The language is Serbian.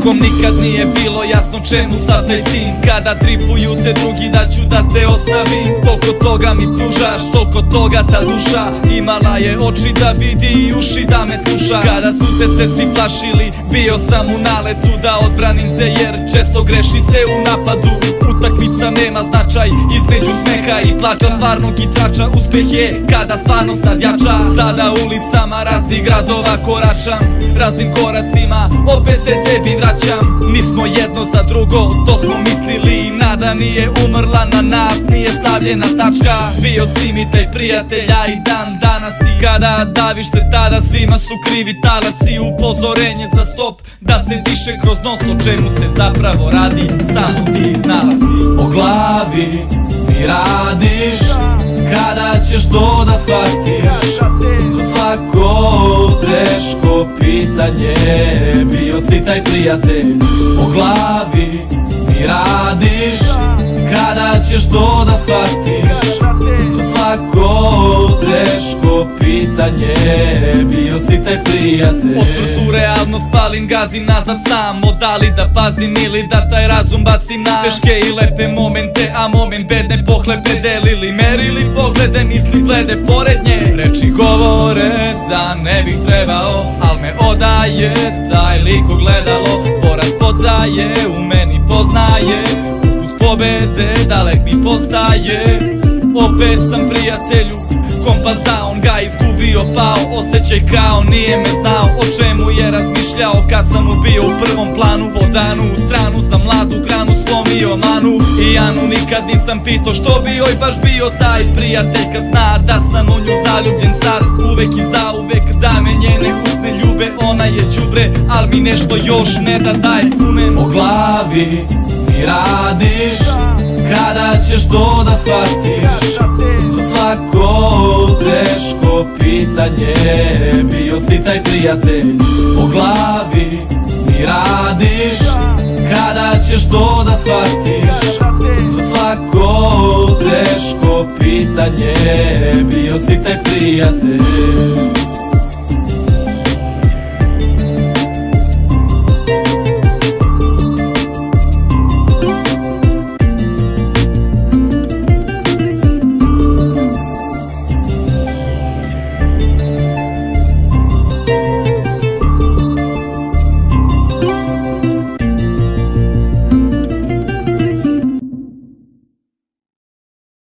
Nikom nikad nije bilo jasno čemu sad taj cilj. Kada tripuju te drugi da ću da te ostavim. Toliko toga mi pružaš, toliko toga ta duša. Imala je oči da vidi i uši da me sluša. Kada su te se svi plašili, bio sam u naletu da odbranim te, jer često greši se u napadu. Utakmica nema značaj između smeha i plača. Stvarnog igrača uspeh je kada stvarnost nadjača. Sada ulicama raznih gradova koračam, raznim koracima opet se tebi vraćam. Nismo jedno za drugo, to smo mislili. Nada nije umrla, na nas nije stavljena tačka. Bio si mi taj prijatelj, a i dan danas si. Kada daviš se tada svima su krivi talasi. Upozorenje za stop, da se diše kroz nos. O čemu se zapravo radi, samo ti znala si. O glavi mi radiš, kada ćeš to da shvatiš? Za svako teško pitanje bio si taj prijatelj. O glavi mi radiš, kada ćeš to da shvatiš? Za svako teško pitanje bio si taj prijatelj. Osvrtu realnost palim, gazim nazad sam. Da li da pazim ili da taj razum bacim na teške i lepe momente, a moment bedne pohlepe delili, merili poglede, misli glede pored nje. Reči govore da ne bih trebao, al me odaje taj lik u gledalo. Poraz podaje, u meni poznaje, ukus pobede dalek mi postaje. Opet sam prijatelju, kompas da on ga izgubio, pao. Osjećaj kao nije me znao, o čemu je razmišljao kad sam mu bio u prvom planu. Po danu u stranu za mladu granu slomio manu i Anu. Nikad nisam pitao što bi joj baš bio taj prijatelj, kad zna da sam u nju zaljubljen sad. Uvek i zauvek da me njene usne ljube. Ona je đubre, al mi nešto još ne da daj kunem. O glavi mi radiš, kada ćeš to da shvatiš? Za svako teško pitanje bio si taj prijatelj. O glavi mi radiš, kada ćeš to da shvatiš? Za svako teško pitanje bio si taj prijatelj.